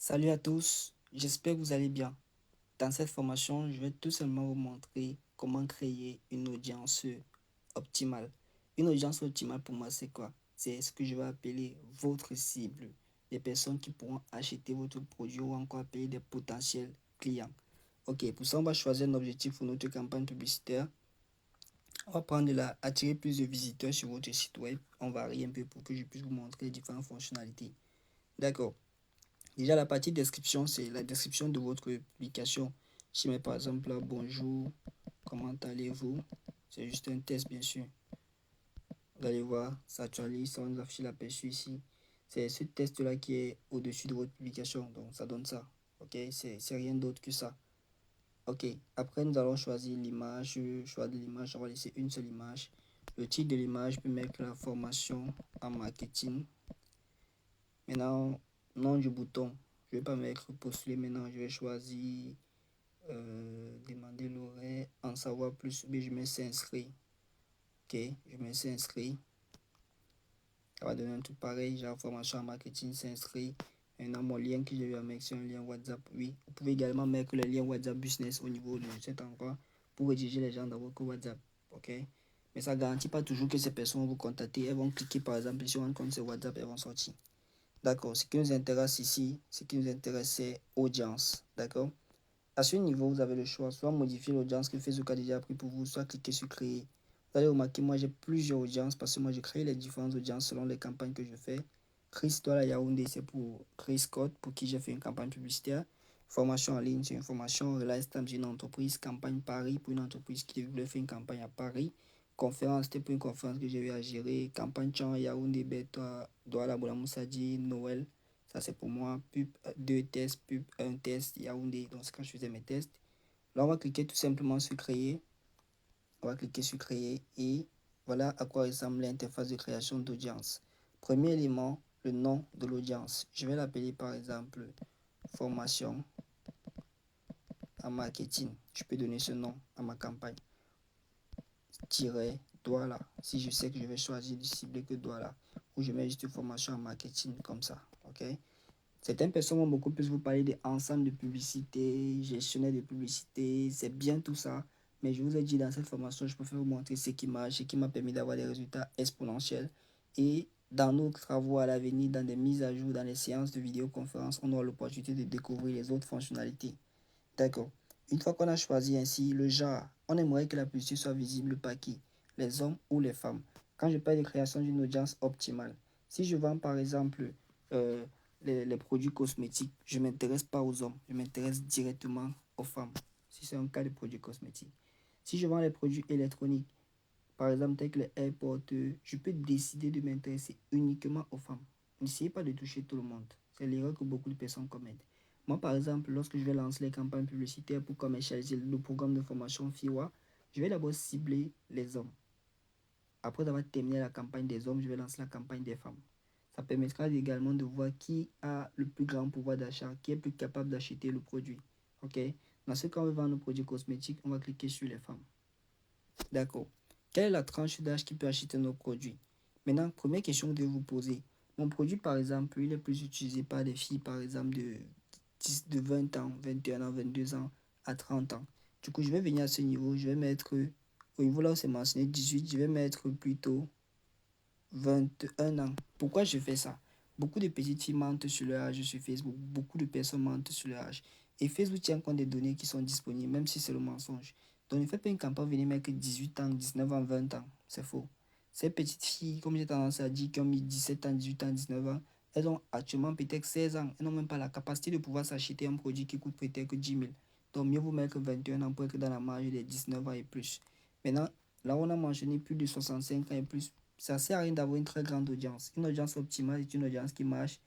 Salut à tous, j'espère que vous allez bien. Dans cette formation, je vais tout simplement vous montrer comment créer une audience optimale. Une audience optimale pour moi, c'est quoi? C'est ce que je vais appeler votre cible. Les personnes qui pourront acheter votre produit ou encore payer des potentiels clients. Ok, pour ça, on va choisir un objectif pour notre campagne publicitaire. On va prendre là, attirer plus de visiteurs sur votre site web. On varie un peu pour que je puisse vous montrer les différentes fonctionnalités. D'accord. Déjà, la partie description, c'est la description de votre publication. Je mets par exemple là, bonjour, comment allez-vous? C'est juste un test, bien sûr. Vous allez voir, ça actualise, ça va nous afficher l'aperçu ici. C'est ce test-là qui est au-dessus de votre publication, donc ça donne ça. Ok, c'est rien d'autre que ça. Ok, après nous allons choisir l'image. Choix de l'image, on va laisser une seule image. Le titre de l'image, je peux mettre la formation en marketing. Maintenant, nom du bouton. Je ne vais pas mettre postuler maintenant. Je vais choisir demander l'horaire, en savoir plus. Mais je mets s'inscrire. Ok, je mets s'inscrire. Ça va donner un tout pareil. J'ai la formation en marketing, s'inscrire. Maintenant, mon lien que je vais mettre, c'est un lien WhatsApp. Oui, vous pouvez également mettre le lien WhatsApp Business au niveau de cet endroit pour rediriger les gens dans votre WhatsApp. Ok, mais ça ne garantit pas toujours que ces personnes vont vous contacter. Elles vont cliquer par exemple sur un compte sur WhatsApp, elles vont sortir. D'accord, ce qui nous intéresse ici, ce qui nous intéresse, c'est audience. D'accord. À ce niveau, vous avez le choix, soit modifier l'audience que Facebook a déjà pris pour vous, soit cliquer sur créer. Vous allez remarquer, moi j'ai plusieurs audiences parce que moi je crée les différentes audiences selon les campagnes que je fais. Chris Douala Yaoundé, c'est pour Chris Scott, pour qui j'ai fait une campagne publicitaire. Formation en ligne, c'est une formation. Reliance Time, c'est une entreprise. Campagne Paris, pour une entreprise qui voulait faire une campagne à Paris. Conférence, c'était pour une conférence que j'ai eu à gérer. Campagne Chan, Yaoundé, Beta, Douala Boulamoussadi, Noël. Ça, c'est pour moi. Pub 2 tests, pub un test, Yaoundé. Donc, c'est quand je faisais mes tests. Là, on va cliquer tout simplement sur créer. On va cliquer sur créer et voilà à quoi ressemble l'interface de création d'audience. Premier élément, le nom de l'audience. Je vais l'appeler par exemple formation en marketing. Je peux donner ce nom à ma campagne. Tiret Douala. Si je sais que je vais choisir de cibler que Douala. Ou je mets juste formation en marketing comme ça. Ok. Certaines personnes vont beaucoup plus vous parler d'ensemble de publicité, gestionnaire de publicité, c'est bien tout ça. Mais je vous ai dit dans cette formation, je préfère vous montrer ce qui marche, ce qui m'a permis d'avoir des résultats exponentiels. Et dans nos travaux à l'avenir, dans des mises à jour, dans les séances de vidéoconférence, on aura l'opportunité de découvrir les autres fonctionnalités. D'accord. Une fois qu'on a choisi ainsi le genre, on aimerait que la publicité soit visible par qui? Les hommes ou les femmes. Quand je parle de création d'une audience optimale, si je vends par exemple euh, les produits cosmétiques, je ne m'intéresse pas aux hommes, je m'intéresse directement aux femmes, si c'est un cas de produits cosmétiques. Si je vends les produits électroniques, par exemple tel que les AirPods, je peux décider de m'intéresser uniquement aux femmes. N'essayez pas de toucher tout le monde. C'est l'erreur que beaucoup de personnes commettent. Moi, par exemple, lorsque je vais lancer les campagnes publicitaires pour commercialiser le programme de formation FIWA, je vais d'abord cibler les hommes. Après avoir terminé la campagne des hommes, je vais lancer la campagne des femmes. Ça permettra également de voir qui a le plus grand pouvoir d'achat, qui est plus capable d'acheter le produit. Ok? Dans ce cas, on veut vendre nos produits cosmétiques, on va cliquer sur les femmes. D'accord. Quelle est la tranche d'âge qui peut acheter nos produits? Maintenant, première question que vous devez vous poser. Mon produit, par exemple, il est plus utilisé par des filles, par exemple, de 20 ans, 21 ans, 22 ans à 30 ans. Du coup, je vais venir à ce niveau, je vais mettre, au niveau là où c'est mentionné 18, je vais mettre plutôt 21 ans. Pourquoi je fais ça? Beaucoup de petites filles mentent sur leur âge sur Facebook. Beaucoup de personnes mentent sur leur âge. Et Facebook tient compte des données qui sont disponibles, même si c'est le mensonge. Donc ne faites pas une campagne venir mettre 18 ans, 19 ans, 20 ans. C'est faux. Ces petites filles, comme j'ai tendance à dire, qui ont mis 17 ans, 18 ans, 19 ans, elles ont actuellement peut-être 16 ans. Elles n'ont même pas la capacité de pouvoir s'acheter un produit qui coûte peut-être 10 000. Donc mieux vous mettre 21 ans pour être dans la marge des 19 ans et plus. Maintenant, là on a mentionné plus de 65 ans et plus. Ça sert à rien d'avoir une très grande audience. Une audience optimale est une audience qui marche.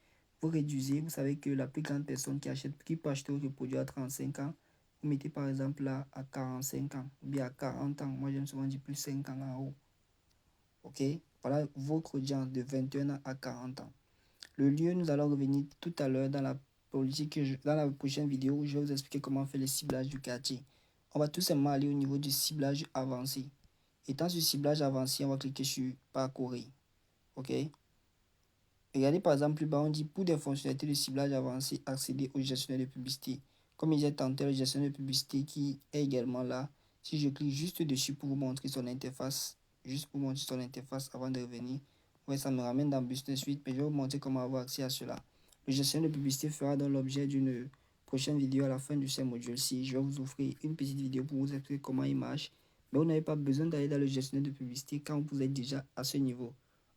Vous réduisez, vous savez que la plus grande personne qui peut acheter votre produit à 35 ans, vous mettez par exemple là à 45 ans ou bien à 40 ans. Moi j'aime souvent dire plus 5 ans en haut. Ok? Voilà votre audience de 21 ans à 40 ans. Le lieu, nous allons revenir tout à l'heure dans la politique, dans la prochaine vidéo où je vais vous expliquer comment faire le ciblage du quartier. On va tout simplement aller au niveau du ciblage avancé. Étant sur ciblage avancé, on va cliquer sur parcourir. OK? Regardez par exemple plus bas, on dit pour des fonctionnalités de ciblage avancées, accéder au gestionnaire de publicité. Comme il y a tenté le gestionnaire de publicité qui est également là. Si je clique juste dessus pour vous montrer son interface, avant de revenir, ouais, ça me ramène dans Business Suite, mais je vais vous montrer comment avoir accès à cela. Le gestionnaire de publicité fera dans l'objet d'une prochaine vidéo à la fin de ce module-ci. Je vais vous offrir une petite vidéo pour vous expliquer comment il marche. Mais vous n'avez pas besoin d'aller dans le gestionnaire de publicité quand vous êtes déjà à ce niveau.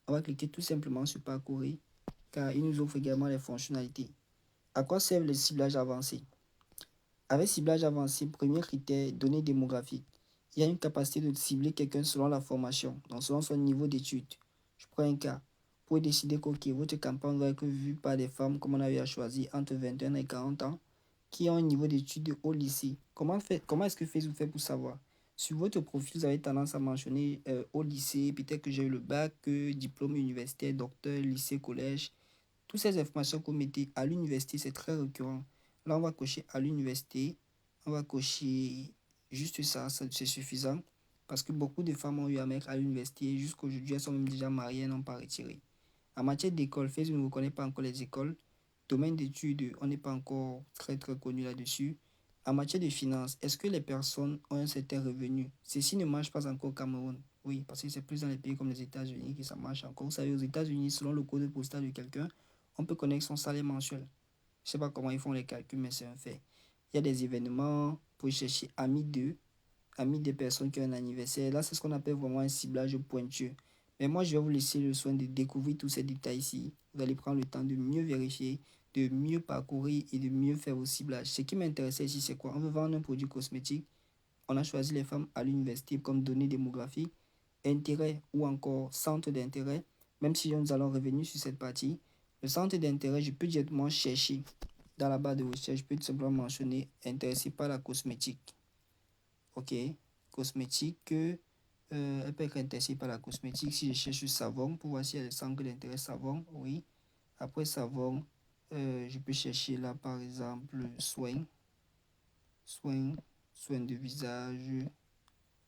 On va cliquer tout simplement sur Parcourir car il nous offre également les fonctionnalités. À quoi servent les ciblages avancés? Avec ciblage avancé, premier critère, données démographiques. Il y a une capacité de cibler quelqu'un selon la formation, donc selon son niveau d'études. Je prends un cas. Pour décider que votre campagne va être vue par des femmes, comme on avait à choisir, entre 21 et 40 ans, qui ont un niveau d'études au lycée. Comment est-ce que Facebook fait pour savoir? Sur votre profil, vous avez tendance à mentionner au lycée, peut-être que j'ai eu le bac, diplôme universitaire, docteur, lycée, collège. Toutes ces informations que vous mettez à l'université, c'est très récurrent. Là, on va cocher à l'université. On va cocher juste ça, c'est suffisant. Parce que beaucoup de femmes ont eu à mettre à l'université. Jusqu'aujourd'hui, elles sont même déjà mariées et n'ont pas retiré. En matière d'école, Facebook ne reconnaît pas encore les écoles. Domaine d'études, on n'est pas encore très connu là-dessus. En matière de finances, est-ce que les personnes ont un certain revenu? Ceci ne marche pas encore au Cameroun. Oui, parce que c'est plus dans les pays comme les États-Unis que ça marche encore. Vous savez, aux États-Unis, selon le code postal de quelqu'un, on peut connaître son salaire mensuel. Je ne sais pas comment ils font les calculs, mais c'est un fait. Il y a des événements pour chercher amis des personnes qui ont un anniversaire. Là, c'est ce qu'on appelle vraiment un ciblage pointueux. Mais moi, je vais vous laisser le soin de découvrir tous ces détails ici. Vous allez prendre le temps de mieux vérifier, de mieux parcourir et de mieux faire vos ciblages. Ce qui m'intéressait ici, c'est quoi? On veut vendre un produit cosmétique. On a choisi les femmes à l'université comme données démographiques, intérêt ou encore centre d'intérêt. Même si nous allons revenir sur cette partie, le centre d'intérêt, je peux directement chercher dans la barre de recherche, je peux tout simplement mentionner intéressé par la cosmétique. Ok, cosmétique, elle peut être intéressée par la cosmétique. Si je cherche savon, pour voir si elle a le centre d'intérêt savon, oui. Après savon, je peux chercher là par exemple soins, soins de visage.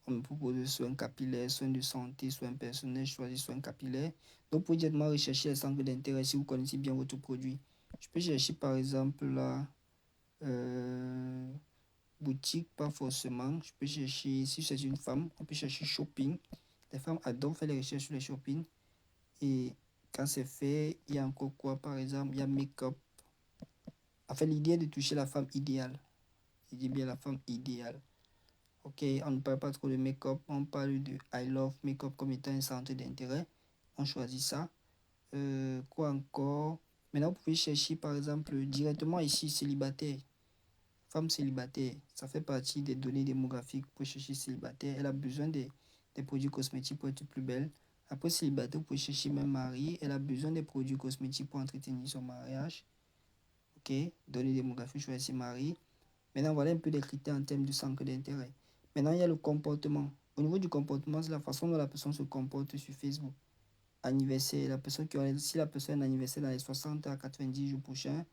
On me propose soins capillaires, soins de santé, soins personnels, je choisis soins capillaires. Donc, pour directement rechercher les centres d'intérêt si vous connaissez bien votre produit. Je peux chercher par exemple là, boutique, pas forcément. Je peux chercher, si c'est une femme, on peut chercher shopping. Les femmes adorent faire les recherches sur les shopping. Et quand c'est fait, il y a encore quoi par exemple? Il y a make-up. En fait, l'idée est de toucher la femme idéale. Je dis bien la femme idéale. Ok, on ne parle pas trop de make-up, on parle de I love make-up comme étant un centre d'intérêt. On choisit ça. Quoi encore? Maintenant, vous pouvez chercher par exemple directement ici célibataire. Femme célibataire, ça fait partie des données démographiques pour chercher célibataire. Elle a besoin des produits cosmétiques pour être plus belle. Après célibataire, vous pouvez chercher même mariée. Elle a besoin des produits cosmétiques pour entretenir son mariage. Ok, données démographiques, choisir mariée. Maintenant, voilà un peu les critères en termes de centre d'intérêt. Maintenant, il y a le comportement. Au niveau du comportement, c'est la façon dont la personne se comporte sur Facebook. Anniversaire, si la personne a un anniversaire dans les 60 à 90 jours prochains,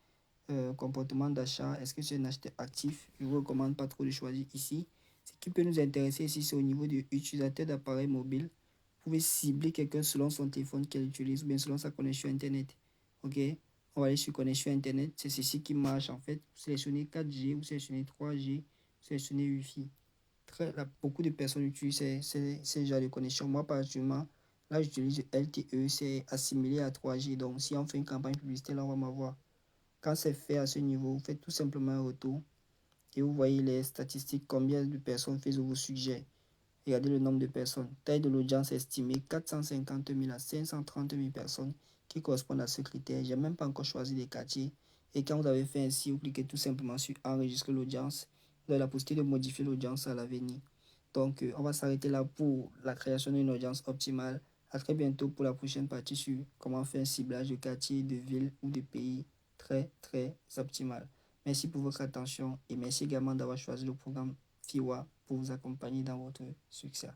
comportement d'achat, est-ce que c'est un acheteur actif? Je ne vous recommande pas trop de choisir ici. Ce qui peut nous intéresser ici, c'est au niveau de l'utilisateur d'appareils mobiles. Vous pouvez cibler quelqu'un selon son téléphone qu'il utilise ou bien selon sa connexion Internet. Ok? On va aller sur connexion Internet. C'est ceci qui marche en fait. Vous sélectionnez 4G, vous sélectionnez 3G, vous sélectionnez Wi-Fi. Beaucoup de personnes utilisent ces genres de connexion. Moi, particulièrement, là, j'utilise LTE. C'est assimilé à 3G. Donc, si on fait une campagne publicitaire, là, on va m'avoir. Quand c'est fait à ce niveau, vous faites tout simplement un retour et vous voyez les statistiques, combien de personnes Facebook vous suggère. Regardez le nombre de personnes. Taille de l'audience estimée 450 000 à 530 000 personnes qui correspondent à ce critère. Je n'ai même pas encore choisi les quartiers. Et quand vous avez fait ainsi, vous cliquez tout simplement sur enregistrer l'audience. Vous avez la possibilité de modifier l'audience à l'avenir. Donc, on va s'arrêter là pour la création d'une audience optimale. À très bientôt pour la prochaine partie sur comment faire un ciblage de quartier, de ville ou de pays très optimal. Merci pour votre attention et merci également d'avoir choisi le programme FIWA pour vous accompagner dans votre succès.